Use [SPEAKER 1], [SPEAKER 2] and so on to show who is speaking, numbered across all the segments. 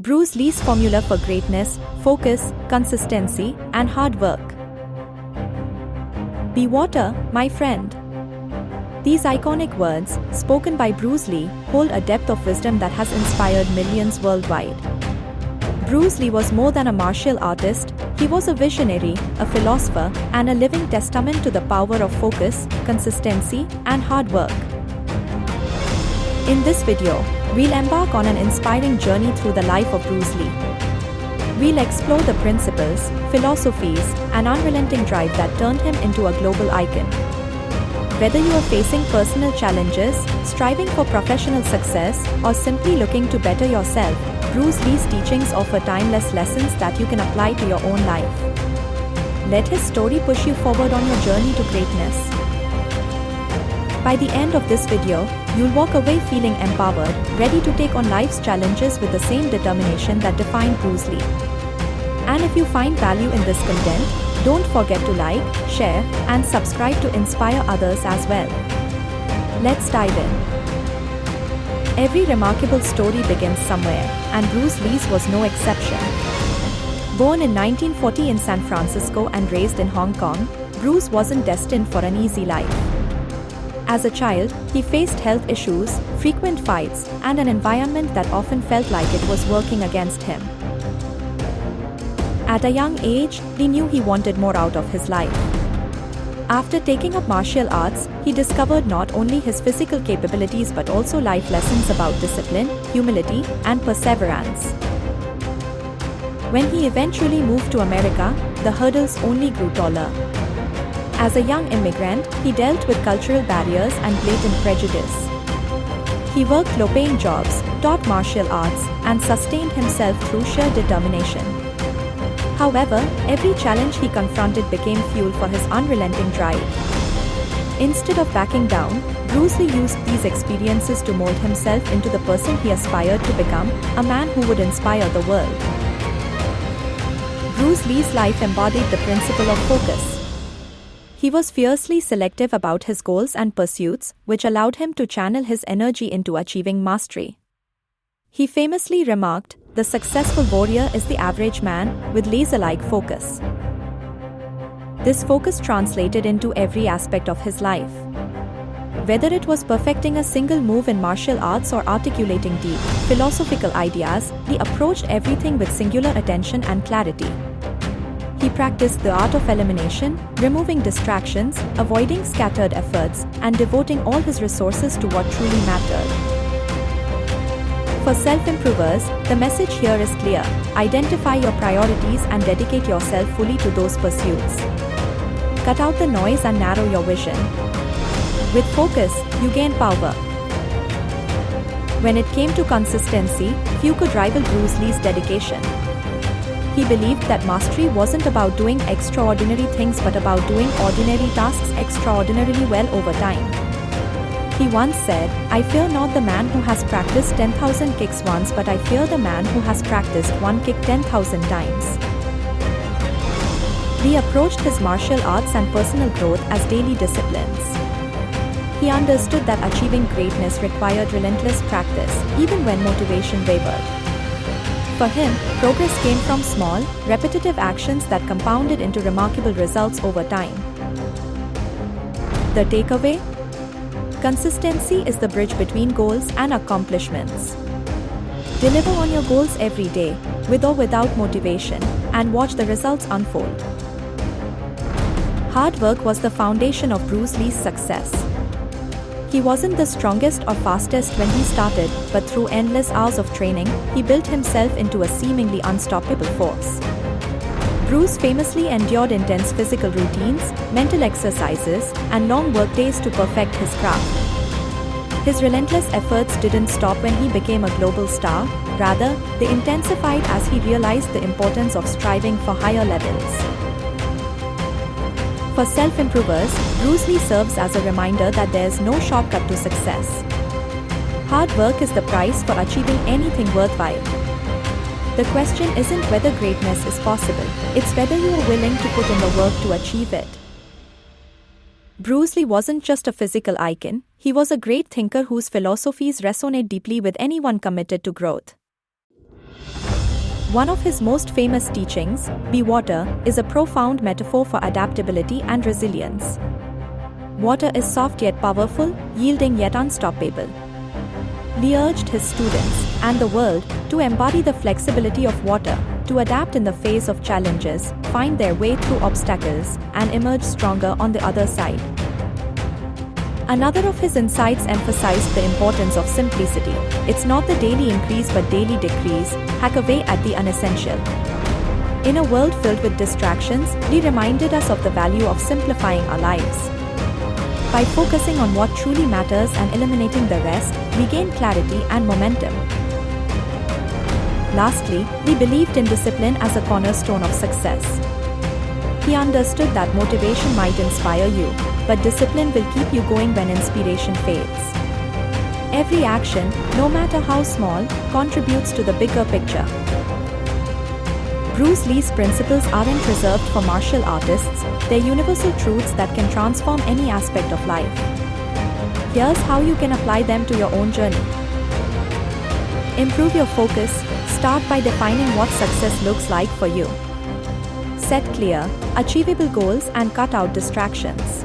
[SPEAKER 1] Bruce Lee's formula for greatness: focus, consistency, and hard work. Be water, my friend. These iconic words, spoken by Bruce Lee, hold a depth of wisdom that has inspired millions worldwide. Bruce Lee was more than a martial artist, he was a visionary, a philosopher, and a living testament to the power of focus, consistency, and hard work. In this video, we'll embark on an inspiring journey through the life of Bruce Lee. We'll explore the principles, philosophies, and unrelenting drive that turned him into a global icon. Whether you are facing personal challenges, striving for professional success, or simply looking to better yourself, Bruce Lee's teachings offer timeless lessons that you can apply to your own life. Let his story push you forward on your journey to greatness. By the end of this video, you'll walk away feeling empowered, ready to take on life's challenges with the same determination that defined Bruce Lee. And if you find value in this content, don't forget to like, share, and subscribe to inspire others as well. Let's dive in. Every remarkable story begins somewhere, and Bruce Lee's was no exception. Born in 1940 in San Francisco and raised in Hong Kong, Bruce wasn't destined for an easy life. As a child, he faced health issues, frequent fights, and an environment that often felt like it was working against him. At a young age, he knew he wanted more out of his life. After taking up martial arts, he discovered not only his physical capabilities but also life lessons about discipline, humility, and perseverance. When he eventually moved to America, the hurdles only grew taller. As a young immigrant, he dealt with cultural barriers and blatant prejudice. He worked low-paying jobs, taught martial arts, and sustained himself through sheer determination. However, every challenge he confronted became fuel for his unrelenting drive. Instead of backing down, Bruce Lee used these experiences to mold himself into the person he aspired to become, a man who would inspire the world. Bruce Lee's life embodied the principle of focus. He was fiercely selective about his goals and pursuits, which allowed him to channel his energy into achieving mastery. He famously remarked, "The successful warrior is the average man, with laser-like focus." This focus translated into every aspect of his life. Whether it was perfecting a single move in martial arts or articulating deep, philosophical ideas, he approached everything with singular attention and clarity. He practiced the art of elimination, removing distractions, avoiding scattered efforts, and devoting all his resources to what truly mattered. For self-improvers, the message here is clear: identify your priorities and dedicate yourself fully to those pursuits. Cut out the noise and narrow your vision. With focus, you gain power. When it came to consistency, few could rival Bruce Lee's dedication. He believed that mastery wasn't about doing extraordinary things but about doing ordinary tasks extraordinarily well over time. He once said, "I fear not the man who has practiced 10,000 kicks once, but I fear the man who has practiced one kick 10,000 times." He approached his martial arts and personal growth as daily disciplines. He understood that achieving greatness required relentless practice, even when motivation wavered. For him, progress came from small, repetitive actions that compounded into remarkable results over time. The takeaway? Consistency is the bridge between goals and accomplishments. Deliver on your goals every day, with or without motivation, and watch the results unfold. Hard work was the foundation of Bruce Lee's success. He wasn't the strongest or fastest when he started, but through endless hours of training, he built himself into a seemingly unstoppable force. Bruce famously endured intense physical routines, mental exercises, and long workdays to perfect his craft. His relentless efforts didn't stop when he became a global star, rather, they intensified as he realized the importance of striving for higher levels. For self-improvers, Bruce Lee serves as a reminder that there is no shortcut to success. Hard work is the price for achieving anything worthwhile. The question isn't whether greatness is possible, it's whether you are willing to put in the work to achieve it. Bruce Lee wasn't just a physical icon, he was a great thinker whose philosophies resonate deeply with anyone committed to growth. One of his most famous teachings, Be Water, is a profound metaphor for adaptability and resilience. Water is soft yet powerful, yielding yet unstoppable. Lee urged his students, and the world, to embody the flexibility of water, to adapt in the face of challenges, find their way through obstacles, and emerge stronger on the other side. Another of his insights emphasized the importance of simplicity. It's not the daily increase but daily decrease, hack away at the unessential. In a world filled with distractions, Lee reminded us of the value of simplifying our lives. By focusing on what truly matters and eliminating the rest, we gain clarity and momentum. Lastly, Lee believed in discipline as a cornerstone of success. He understood that motivation might inspire you, but discipline will keep you going when inspiration fades. Every action, no matter how small, contributes to the bigger picture. Bruce Lee's principles aren't reserved for martial artists, they're universal truths that can transform any aspect of life. Here's how you can apply them to your own journey. Improve your focus. Start by defining what success looks like for you. Set clear, achievable goals and cut out distractions.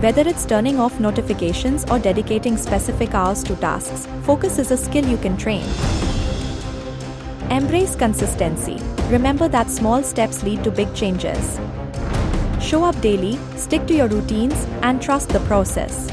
[SPEAKER 1] Whether it's turning off notifications or dedicating specific hours to tasks, focus is a skill you can train. Embrace consistency. Remember that small steps lead to big changes. Show up daily, stick to your routines, and trust the process.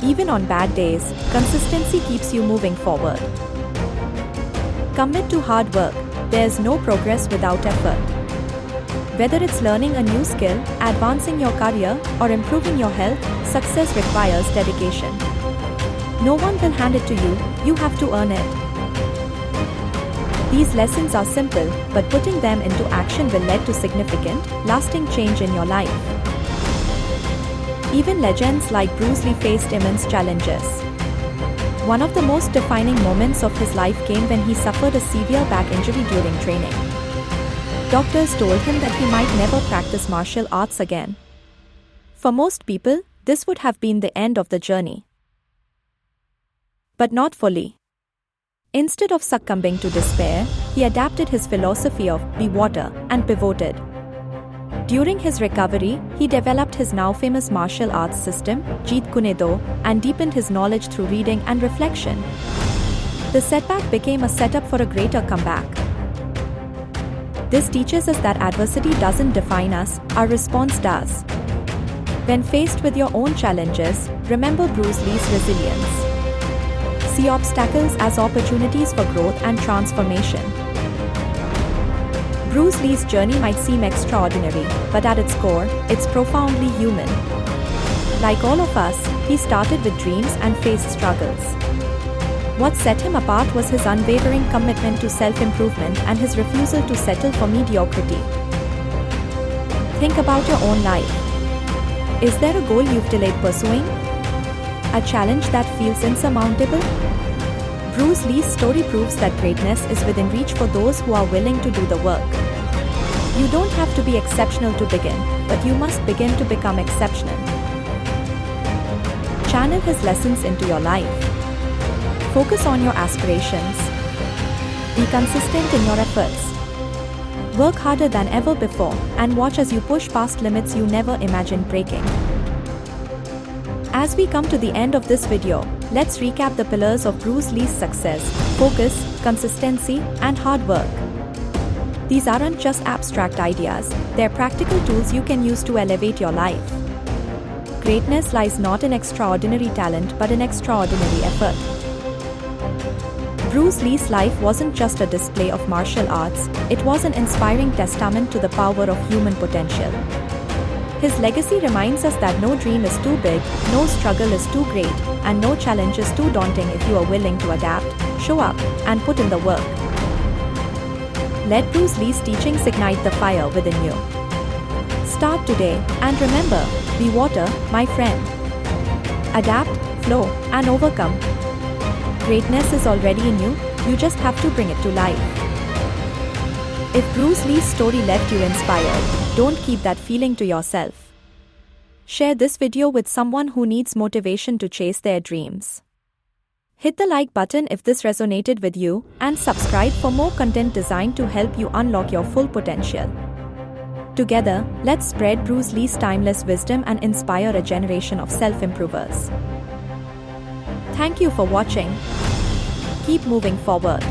[SPEAKER 1] Even on bad days, consistency keeps you moving forward. Commit to hard work. There's no progress without effort. Whether it's learning a new skill, advancing your career, or improving your health, success requires dedication. No one will hand it to you, you have to earn it. These lessons are simple, but putting them into action will lead to significant, lasting change in your life. Even legends like Bruce Lee faced immense challenges. One of the most defining moments of his life came when he suffered a severe back injury during training. Doctors told him that he might never practice martial arts again. For most people, this would have been the end of the journey. But not for Lee. Instead of succumbing to despair, he adapted his philosophy of Be Water and pivoted. During his recovery, he developed his now famous martial arts system, Jeet Kune Do, and deepened his knowledge through reading and reflection. The setback became a setup for a greater comeback. This teaches us that adversity doesn't define us, our response does. When faced with your own challenges, remember Bruce Lee's resilience. See obstacles as opportunities for growth and transformation. Bruce Lee's journey might seem extraordinary, but at its core, it's profoundly human. Like all of us, he started with dreams and faced struggles. What set him apart was his unwavering commitment to self-improvement and his refusal to settle for mediocrity. Think about your own life. Is there a goal you've delayed pursuing? A challenge that feels insurmountable? Bruce Lee's story proves that greatness is within reach for those who are willing to do the work. You don't have to be exceptional to begin, but you must begin to become exceptional. Channel his lessons into your life. Focus on your aspirations. Be consistent in your efforts. Work harder than ever before, and watch as you push past limits you never imagined breaking. As we come to the end of this video, let's recap the pillars of Bruce Lee's success: focus, consistency, and hard work. These aren't just abstract ideas, they're practical tools you can use to elevate your life. Greatness lies not in extraordinary talent but in extraordinary effort. Bruce Lee's life wasn't just a display of martial arts, it was an inspiring testament to the power of human potential. His legacy reminds us that no dream is too big, no struggle is too great, and no challenge is too daunting if you are willing to adapt, show up, and put in the work. Let Bruce Lee's teachings ignite the fire within you. Start today, and remember, be water, my friend. Adapt, flow, and overcome. Greatness is already in you, you just have to bring it to life. If Bruce Lee's story left you inspired, don't keep that feeling to yourself. Share this video with someone who needs motivation to chase their dreams. Hit the like button if this resonated with you, and subscribe for more content designed to help you unlock your full potential. Together, let's spread Bruce Lee's timeless wisdom and inspire a generation of self-improvers. Thank you for watching. Keep moving forward.